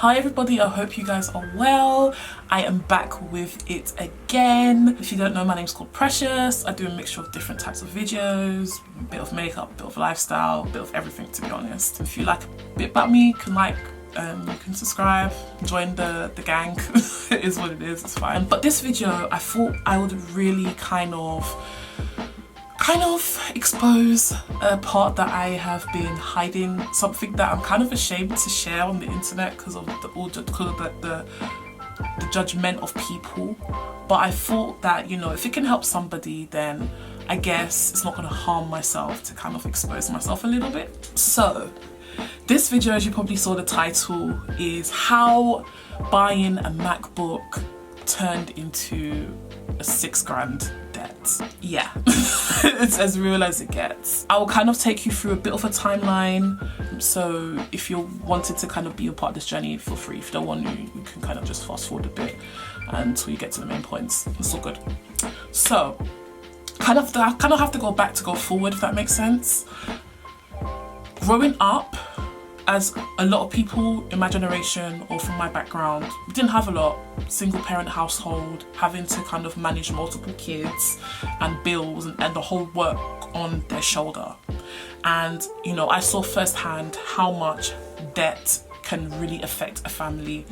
Hi everybody, I hope you guys are well. I am back with it again. If you don't know, my name's called Precious. I do a mixture of different types of videos, a bit of makeup, a bit of lifestyle, a bit of everything, to be honest. If you like a bit about me, you can subscribe, join the gang. It is what it is, it's fine. But this video, I thought I would really kind of expose a part that I have been hiding, something that I'm kind of ashamed to share on the internet because of the judgment of people. But I thought that, you know, if it can help somebody, then I guess it's not going to harm myself to kind of expose myself a little bit. So this video, as you probably saw the title, is how buying a MacBook turned into a £6,000 debt. Yeah, it's as real as it gets. I will kind of take you through a bit of a timeline, so if you wanted to kind of be a part of this journey, feel free. If you don't want to, you can kind of just fast forward a bit until you get to the main points. It's all good. So I kind of have to go back to go forward, if that makes sense. Growing up, as a lot of people in my generation or from my background, we didn't have a lot. Single parent household, having to kind of manage multiple kids and bills and the whole work on their shoulder. And you know, I saw firsthand how much debt can really affect a family.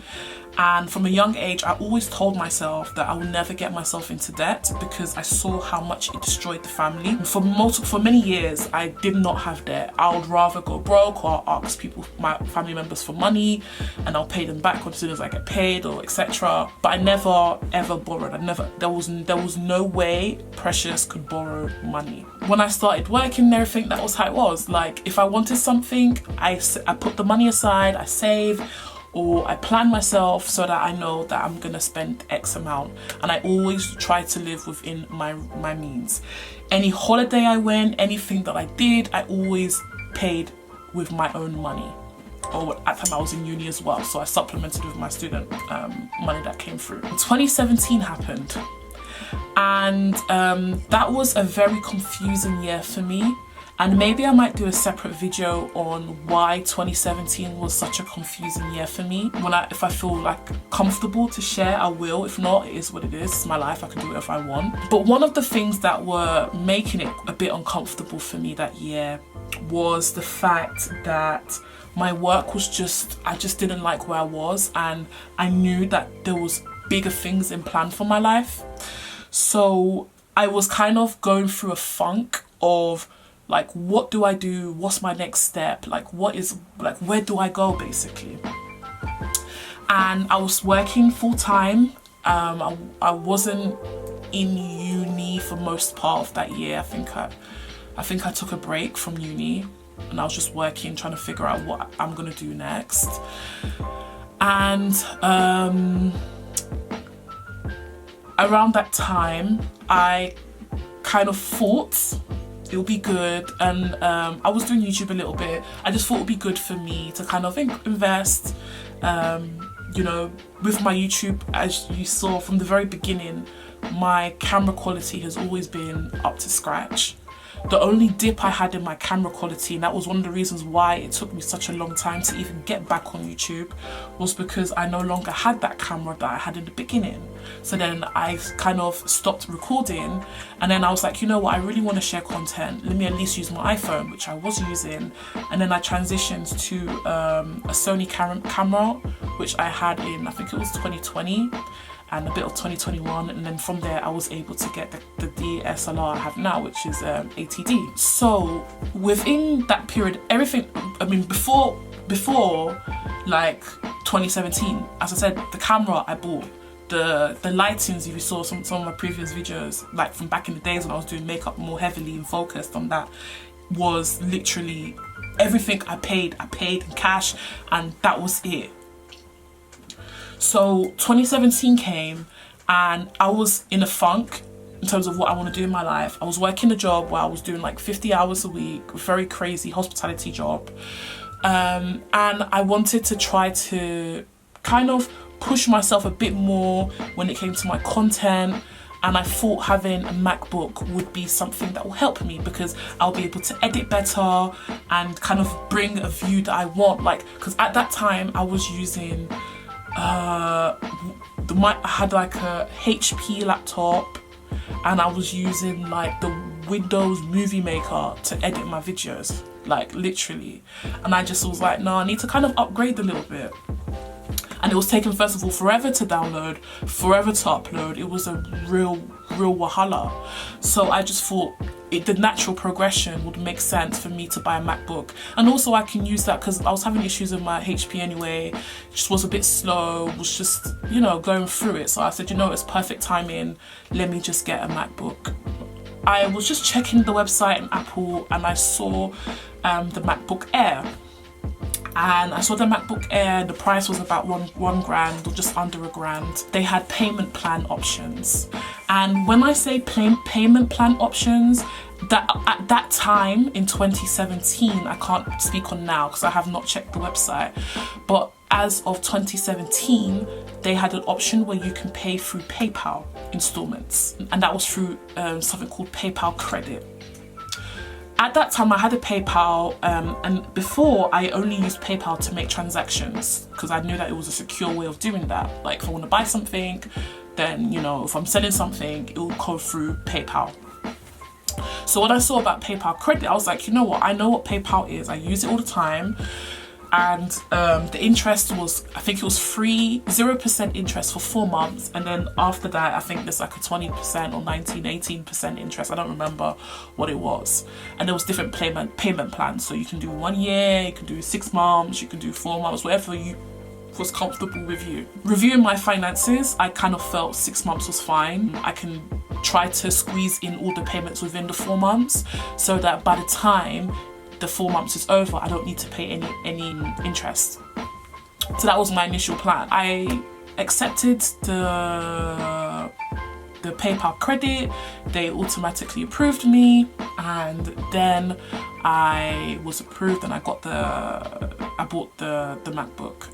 And from a young age, I always told myself that I will never get myself into debt because I saw how much it destroyed the family. For many years, I did not have debt. I would rather go broke or ask people, my family members, for money, and I'll pay them back as soon as I get paid, or etc. But I never ever borrowed. There was no way Precious could borrow money. When I started working and everything, that was how it was. Like, if I wanted something, I put the money aside, I save, or I plan myself so that I know that I'm gonna spend X amount, and I always try to live within my means. Any holiday I went, anything that I did, I always paid with my own money. Or at the time I was in uni as well, so I supplemented with my student money that came through. 2017 happened, and that was a very confusing year for me. And maybe I might do a separate video on why 2017 was such a confusing year for me. If I feel like comfortable to share, I will. If not, it is what it is. It's my life. I can do whatever I want. But one of the things that were making it a bit uncomfortable for me that year was the fact that my work was I just didn't like where I was, and I knew that there was bigger things in plan for my life. So I was kind of going through a funk of, like, what do I do? What's my next step? Like, where do I go, basically? And I was working full time. I wasn't in uni for most part of that year. I think I took a break from uni, and I was just working, trying to figure out what I'm gonna do next. And around that time, I kind of thought it'll be good, and I was doing YouTube a little bit. I just thought it'd be good for me to kind of invest, you know, with my YouTube. As you saw from the very beginning, my camera quality has always been up to scratch. The only dip I had in my camera quality, and that was one of the reasons why it took me such a long time to even get back on YouTube, was because I no longer had that camera that I had in the beginning. So then I kind of stopped recording, and then I was like, you know what, I really want to share content. Let me at least use my iPhone, which I was using. And then I transitioned to a Sony camera, which I had in, I think it was 2020. And a bit of 2021, and then from there I was able to get the DSLR I have now, which is ATD. So within that period, everything, I mean, before like 2017, as I said, the camera I bought, the lightings, if you saw some of my previous videos, like from back in the days when I was doing makeup more heavily and focused on that, was literally everything I paid in cash, and that was it. So 2017 came, and I was in a funk in terms of what I want to do in my life. I was working a job where I was doing like 50 hours a week, a very crazy hospitality job. And I wanted to try to kind of push myself a bit more when it came to my content, and I thought having a MacBook would be something that will help me because I'll be able to edit better and kind of bring a view that I want. Like, because at that time I was using I had like a HP laptop, and I was using like the Windows Movie Maker to edit my videos, like literally. And I just was like, no, I need to kind of upgrade a little bit. And it was taking, first of all, forever to download, forever to upload. It was a real wahala. So I just thought the natural progression would make sense for me to buy a MacBook. And also I can use that because I was having issues with my HP anyway. It just was a bit slow, was just, you know, going through it. So I said, you know, it's perfect timing. Let me just get a MacBook. I was just checking the website in Apple, and I saw the MacBook Air. And I saw the MacBook Air, the price was about one grand or just under £1,000. They had payment plan options. And when I say payment plan options, that at that time in 2017, I can't speak on now because I have not checked the website, but as of 2017, they had an option where you can pay through PayPal installments, and that was through something called PayPal Credit. At that time I had a PayPal, and before I only used PayPal to make transactions because I knew that it was a secure way of doing that. Like if I want to buy something, then, you know, if I'm selling something, it will go through PayPal. So when I saw about PayPal Credit, I was like, you know what, I know what PayPal is, I use it all the time. And the interest was, I think it was free, 0% interest for 4 months, and then after that I think there's like a 20% or 18% interest. I don't remember what it was. And there was different payment plans, so you can do 1 year, you can do 6 months, you can do 4 months, whatever you was comfortable with you. Reviewing my finances, I kind of felt 6 months was fine. I can try to squeeze in all the payments within the 4 months so that by the time the 4 months is over, I don't need to pay any interest. So that was my initial plan. I accepted the PayPal credit, they automatically approved me, and then I was approved and I bought the MacBook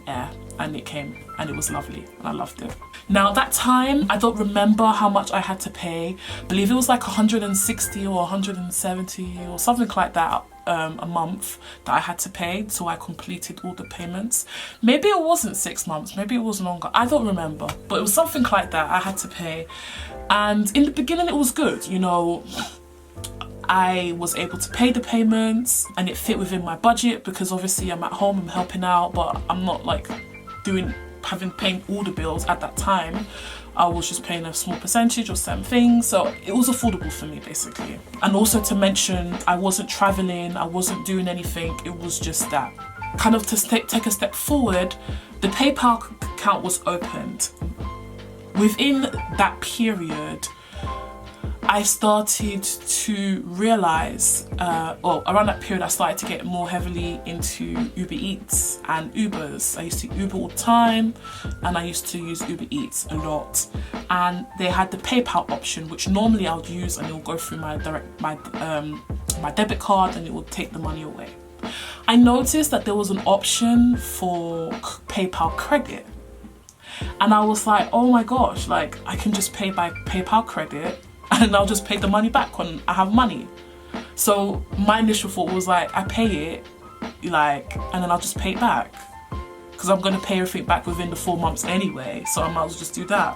Air, and it came and it was lovely and I loved it. Now that time, I don't remember how much I had to pay. I believe it was like 160 or 170 or something like that a month that I had to pay, so I completed all the payments. Maybe it wasn't 6 months, maybe it was longer, I don't remember, but it was something like that I had to pay. And in the beginning it was good, you know, I was able to pay the payments and it fit within my budget because obviously I'm at home, I'm helping out, but I'm not like paying all the bills at that time. I was just paying a small percentage or certain things, so it was affordable for me basically. And also to mention, I wasn't traveling, I wasn't doing anything, it was just that. Kind of to take a step forward, the PayPal account was opened. Within that period, I started to realise, around that period I started to get more heavily into Uber Eats and Ubers. I used to Uber all the time, and I used to use Uber Eats a lot. And they had the PayPal option, which normally I would use, and it will go through my debit card, and it will take the money away. I noticed that there was an option for PayPal credit, and I was like, oh my gosh, like I can just pay by PayPal credit, and I'll just pay the money back when I have money. So my initial thought was like, I pay it, like, and then I'll just pay it back, because I'm going to pay everything back within the 4 months anyway, so I might as well just do that.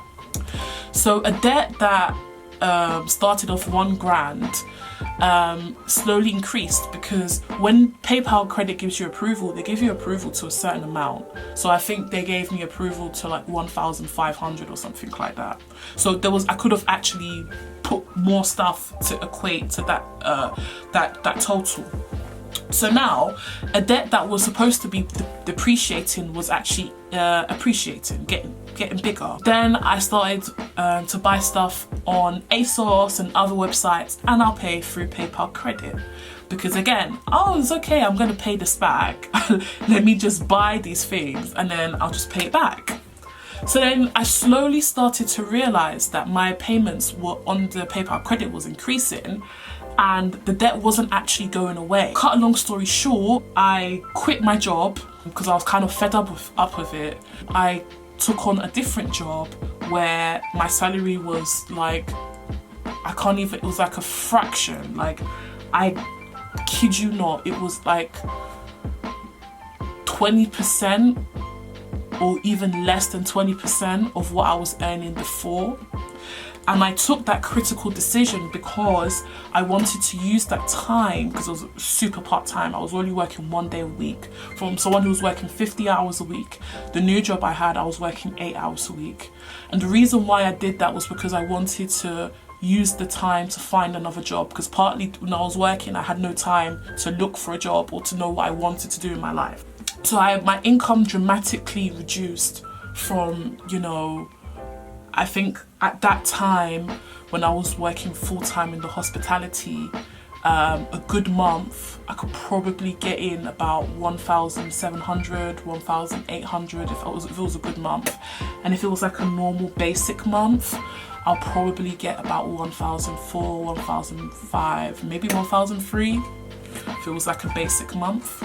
So a debt that started off £1,000 slowly increased, because when PayPal credit gives you approval, they give you approval to a certain amount. So I think they gave me approval to like 1,500 or something like that. So I could have actually put more stuff to equate to that total. So now a debt that was supposed to be depreciating was actually appreciating, getting bigger. Then I started to buy stuff on ASOS and other websites, and I'll pay through PayPal credit, because again, oh, it's okay, I'm gonna pay this back. Let me just buy these things and then I'll just pay it back. So then I slowly started to realise that my payments were on the PayPal credit was increasing, and the debt wasn't actually going away. Cut a long story short, I quit my job because I was kind of fed up with it. I took on a different job where my salary was like, I can't even, it was like a fraction. Like, I kid you not, it was like 20% or even less than 20% of what I was earning before. And I took that critical decision because I wanted to use that time, because I was super part-time. I was only working 1 day a week. From someone who was working 50 hours a week, the new job I had, I was working 8 hours a week. And the reason why I did that was because I wanted to use the time to find another job, because partly when I was working, I had no time to look for a job or to know what I wanted to do in my life. So my income dramatically reduced from, you know, I think at that time when I was working full-time in the hospitality, a good month I could probably get in about 1,700, 1,800 if it was a good month. And if it was like a normal basic month, I'll probably get about 1,400, 1,500, maybe 1,300 if it was like a basic month.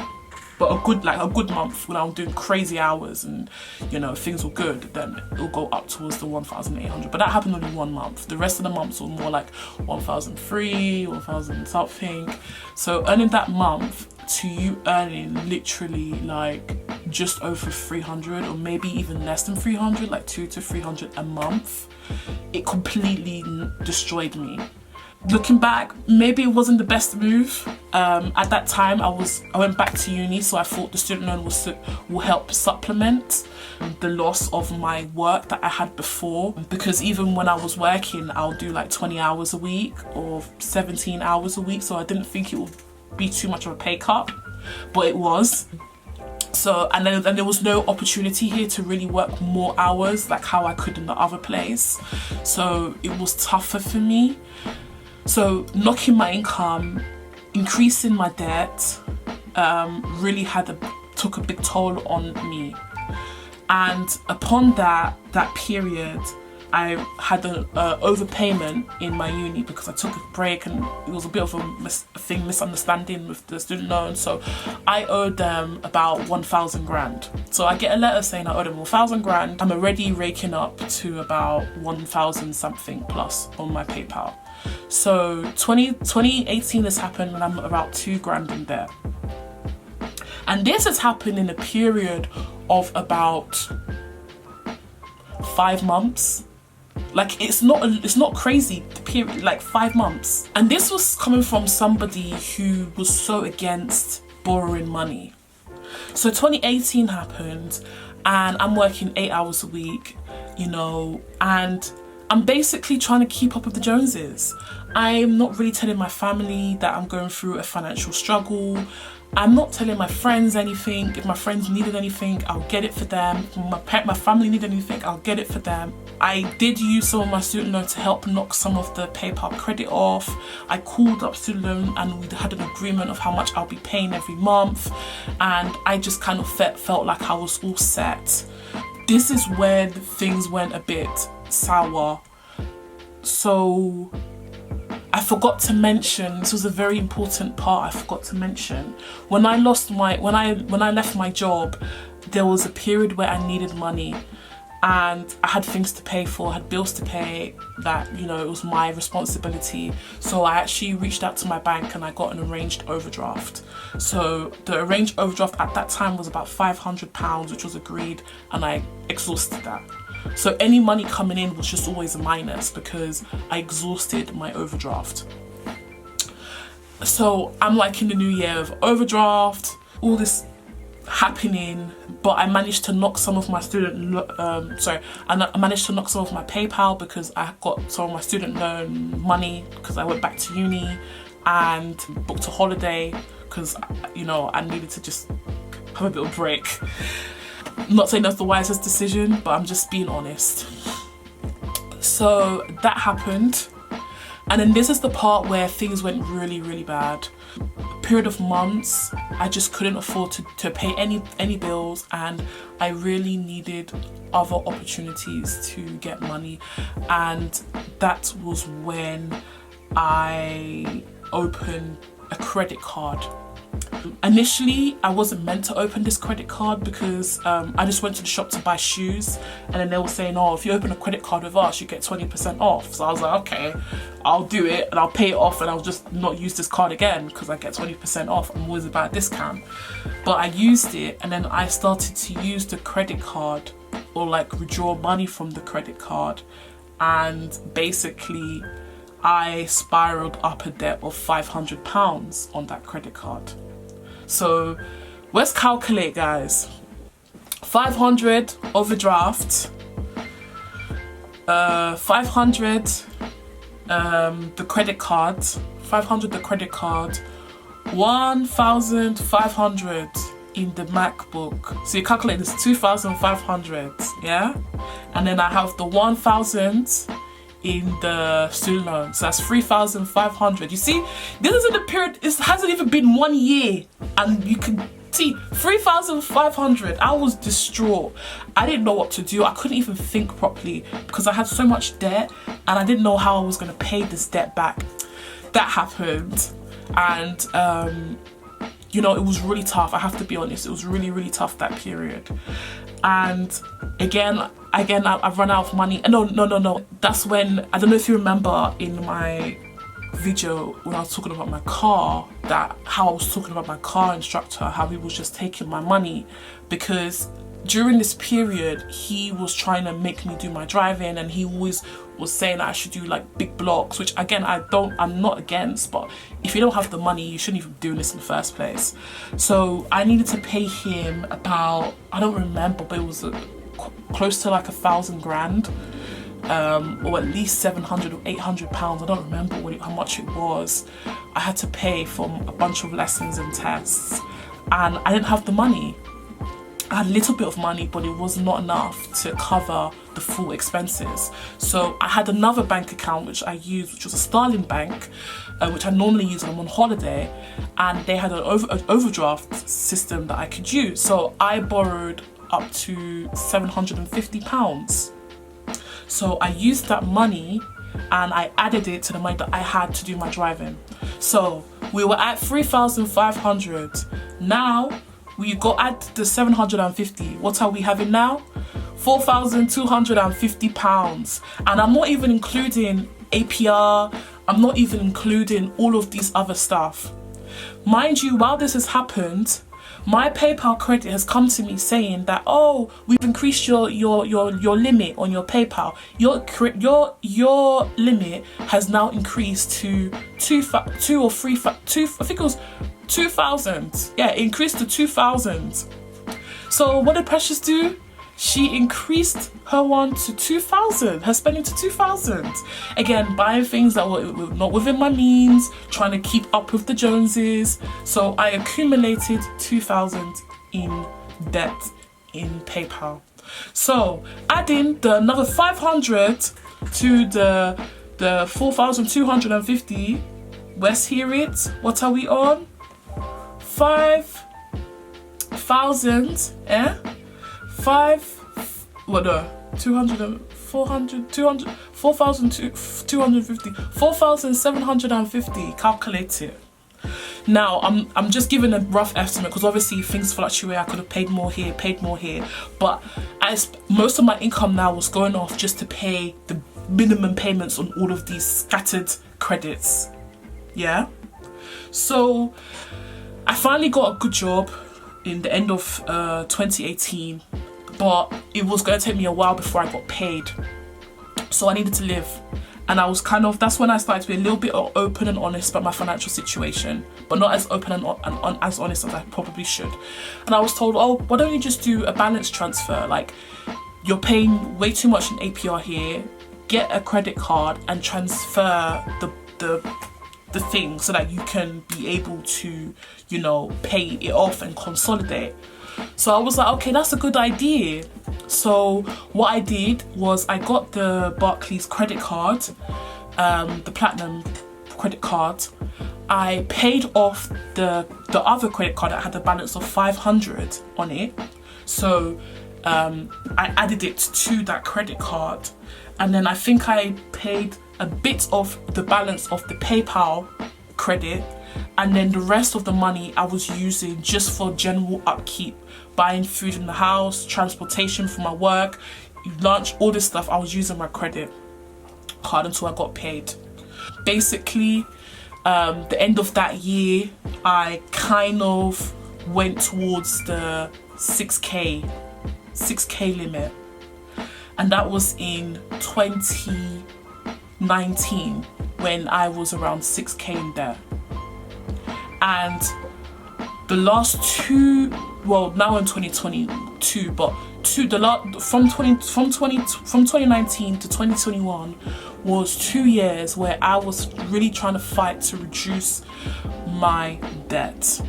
But a good month when I'm doing crazy hours and, you know, things were good, then it'll go up towards the 1,800. But that happened only 1 month. The rest of the months were more like 1,300, 1,000 something. So earning that month to you earning literally like just over 300 or maybe even less than 300, like 200 to 300 a month, it completely destroyed me. Looking back, maybe it wasn't the best move. At that time, I went back to uni, so I thought the student loan will help supplement the loss of my work that I had before. Because even when I was working, I'll do like 20 hours a week or 17 hours a week, so I didn't think it would be too much of a pay cut, but it was. So, and there was no opportunity here to really work more hours like how I could in the other place. So it was tougher for me. So knocking my income, increasing my debt, really took a big toll on me. And upon that period, I had an overpayment in my uni because I took a break and it was a bit of a misunderstanding with the student loan. So I owed them about 1,000 grand. So I get a letter saying I owe them 1,000 grand. I'm already raking up to about 1,000 something plus on my PayPal. So 2018 has happened and I'm about 2 grand in debt. And this has happened in a period of about 5 months. Like, it's not crazy, the period, like 5 months. And this was coming from somebody who was so against borrowing money. So 2018 happened and I'm working 8 hours a week, you know, and I'm basically trying to keep up with the Joneses. I'm not really telling my family that I'm going through a financial struggle. I'm not telling my friends anything. If my friends needed anything, I'll get it for them. If my family need anything, I'll get it for them. I did use some of my student loan to help knock some of the PayPal credit off. I called up student loan and we had an agreement of how much I'll be paying every month. And I just kind of felt like I was all set. This is where things went a bit sour. So I forgot to mention, this was a very important part I forgot to mention. When I left my job, there was a period where I needed money and I had things to pay for, I had bills to pay that, you know, it was my responsibility. So I actually reached out to my bank and I got an arranged overdraft. So the arranged overdraft at that time was about £500, which was agreed, and I exhausted that. So any money coming in was just always a minus because I exhausted my overdraft. So I'm like in the new year of overdraft, all this happening, but I managed to knock some of my I managed to knock some of my PayPal because I got some of my student loan money because I went back to uni and booked a holiday because, you know, I needed to just have a bit of break. I'm not saying that's the wisest decision, but I'm just being honest. So that happened. And then this is the part where things went really, really bad. A period of months, I just couldn't afford to pay any bills, and I really needed other opportunities to get money. And that was when I opened a credit card. Initially, I wasn't meant to open this credit card because I just went to the shop to buy shoes, and then they were saying, oh, if you open a credit card with us, you get 20% off. So I was like, okay, I'll do it and I'll pay it off and I'll just not use this card again because I get 20% off. I'm always about a discount. But I used it, and then I started to use the credit card, or like withdraw money from the credit card, and basically I spiraled up a debt of £500 on that credit card. So let's calculate, guys. 500 overdraft, 500 the credit card, 500 the credit card, 1,500 in the Macbook. So you calculate this, 2,500, yeah? And then I have the 1,000 in the student loan. So that's 3,500. You see, this is in the period, it hasn't even been 1 year. And you can see 3,500. I was distraught. I didn't know what to do. I couldn't even think properly because I had so much debt and I didn't know how I was going to pay this debt back. That happened. And you know, it was really tough. I have to be honest, it was really, really tough, that period. And again, I've run out of money. No. That's when, I don't know if you remember in my video when I was talking about my car, how I was talking about my car instructor, how he was just taking my money, because during this period he was trying to make me do my driving, and he always was saying that I should do like big blocks, which again I'm not against, but if you don't have the money you shouldn't even be doing this in the first place. So I needed to pay him about, I don't remember, but it was close to like 1,000 grand, or at least 700 or 800 pounds. I don't remember how much it was. I had to pay for a bunch of lessons and tests, and I didn't have the money. I had a little bit of money, but it was not enough to cover the full expenses. So I had another bank account which I used, which was a Starling Bank, which I normally use when I'm on holiday, and they had an overdraft system that I could use. So I borrowed up to £750. So I used that money and I added it to the money that I had to do my driving. So we were at 3,500. Now we got add the 750. What are we having now? £4,250. And I'm not even including APR. I'm not even including all of these other stuff. Mind you, while this has happened, my PayPal credit has come to me saying that, oh, we've increased your limit on your PayPal. Your limit has now increased to 2,000. Yeah, it increased to 2,000. So what did Precious do? She increased her one to 2,000, her spending to 2,000. Again, buying things that were not within my means, trying to keep up with the Joneses. So I accumulated 2,000 in debt in PayPal. So adding another 500 to the 4,250, let's hear it. What are we on? 5,000, eh? 4,750. Calculate it. Now I'm just giving a rough estimate because obviously things fluctuate. I could have paid more here, but as most of my income now was going off just to pay the minimum payments on all of these scattered credits. Yeah. So I finally got a good job in the end of 2018, but it was going to take me a while before I got paid. So I needed to live, and I was that's when I started to be a little bit open and honest about my financial situation, but not as open and as honest as I probably should. And I was told, oh, why don't you just do a balance transfer? Like, you're paying way too much in APR here, get a credit card and transfer the thing so that you can be able to, you know, pay it off and consolidate. So I was like, okay, that's a good idea. So what I did was I got the Barclays credit card, the platinum credit card. I paid off the other credit card that had a balance of 500 on it. So I added it to that credit card, and then I think I paid a bit of the balance of the PayPal credit, and then the rest of the money I was using just for general upkeep, buying food in the house, transportation for my work, lunch, all this stuff. I was using my credit card until I got paid. Basically, the end of that year, I kind of went towards the 6k limit, and that was in 2019 when I was around 6k in debt. And the last two, well, now in 2022, but from 2019 to 2021 was 2 years where I was really trying to fight to reduce my debt.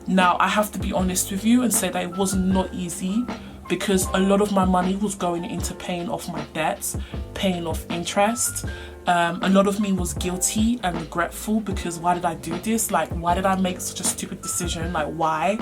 Now, I have to be honest with you and say that it was not easy, because a lot of my money was going into paying off my debts, paying off interest. A lot of me was guilty and regretful, because why did I do this? Like, why did I make such a stupid decision? Like, why?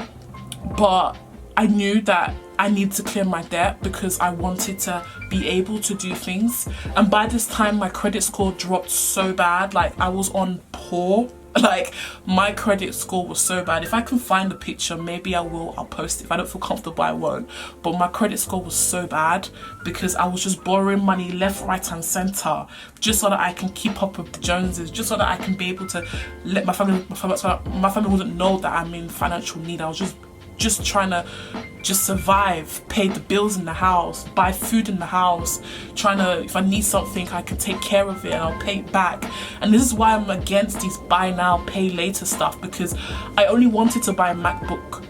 But I knew that I needed to clear my debt because I wanted to be able to do things. And by this time, my credit score dropped so bad. Like, I was on poor. Like, my credit score was so bad. If I can find the picture, maybe I'll post it. If I don't feel comfortable, I won't. But my credit score was so bad because I was just borrowing money left, right and center, just so that I can keep up with the Joneses, just so that I can be able to let my family wouldn't know that I'm in financial need. I was just trying to survive, pay the bills in the house, buy food in the house, trying to, if I need something, I can take care of it and I'll pay it back. And this is why I'm against these buy now, pay later stuff, because I only wanted to buy a Macbook.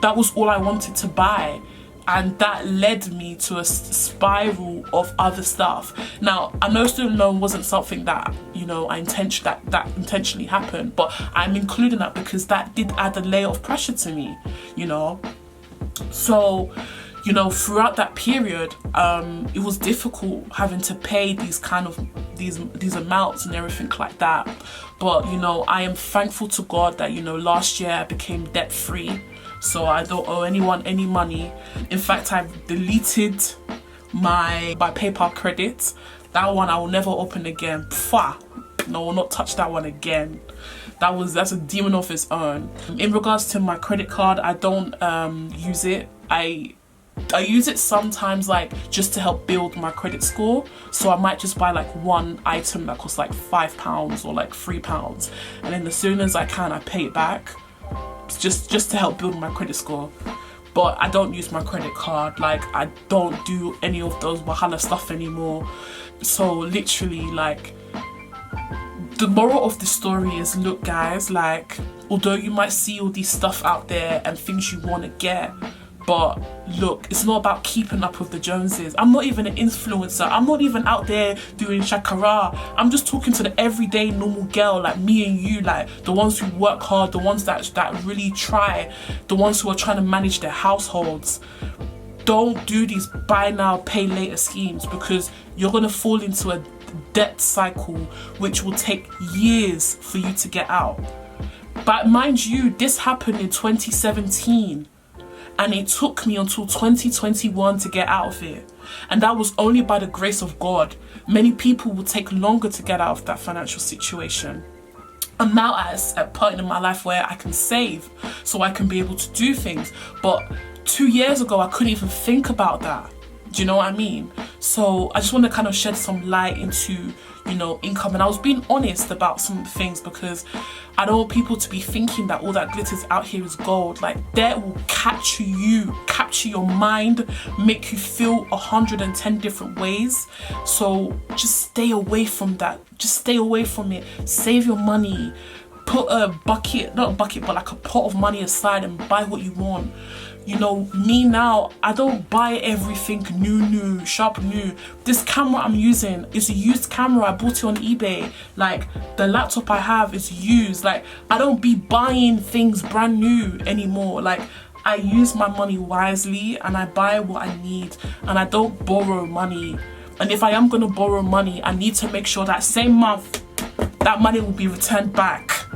That was all I wanted to buy. And that led me to a spiral of other stuff. Now, I know student loan wasn't something that, you know, that intentionally happened, but I'm including that because that did add a layer of pressure to me, you know. So, you know, throughout that period, it was difficult having to pay these amounts and everything like that. But, you know, I am thankful to God that, you know, last year I became debt free. So I don't owe anyone any money. In fact, I've deleted my PayPal credit. That one I will never open again. Pfah. No, I will not touch that one again. That's a demon of its own. In regards to my credit card, I don't use it. I use it sometimes, like, just to help build my credit score. So I might just buy like one item that costs like £5 or like £3, and then as soon as I can, I pay it back. Just to help build my credit score. But I don't use my credit card. Like, I don't do any of those wahala stuff anymore. So literally, like, the moral of the story is, look guys, like, although you might see all these stuff out there and things you want to get, but look, it's not about keeping up with the Joneses. I'm not even an influencer. I'm not even out there doing shakara. I'm just talking to the everyday normal girl like me and you, like the ones who work hard, the ones that really try, the ones who are trying to manage their households. Don't do these buy now, pay later schemes, because you're going to fall into a debt cycle which will take years for you to get out. But mind you, this happened in 2017. And it took me until 2021 to get out of it. And that was only by the grace of God. Many people will take longer to get out of that financial situation. I'm now at a point in my life where I can save so I can be able to do things. But 2 years ago, I couldn't even think about that. Do you know what I mean? So I just want to kind of shed some light into, you know, income. And I was being honest about some things because I don't want people to be thinking that all that glitters out here is gold. Like, debt will capture you, capture your mind, make you feel 110 different ways. So just stay away from that. Just stay away from it. Save your money. Put a bucket, not a bucket, but like a pot of money aside and buy what you want. You know, me now, I don't buy everything new, sharp new. This camera I'm using is a used camera. I bought it on eBay. Like, the laptop I have is used. Like, I don't be buying things brand new anymore. Like, I use my money wisely and I buy what I need, and I don't borrow money. And if I am going to borrow money, I need to make sure that same month that money will be returned back,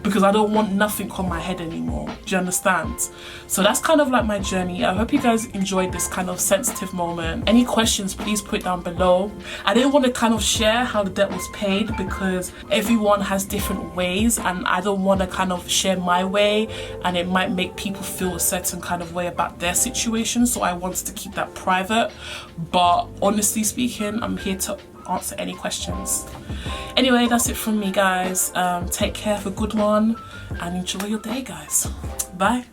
because I don't want nothing on my head anymore. Do you understand? So that's kind of like my journey. I hope you guys enjoyed this kind of sensitive moment. Any questions, please put it down below. I didn't want to kind of share how the debt was paid because everyone has different ways, and I don't want to kind of share my way and it might make people feel a certain kind of way about their situation. So I wanted to keep that private. But honestly speaking, I'm here to answer any questions. Anyway, that's it from me, guys. Take care, have a good one, and enjoy your day, guys. Bye.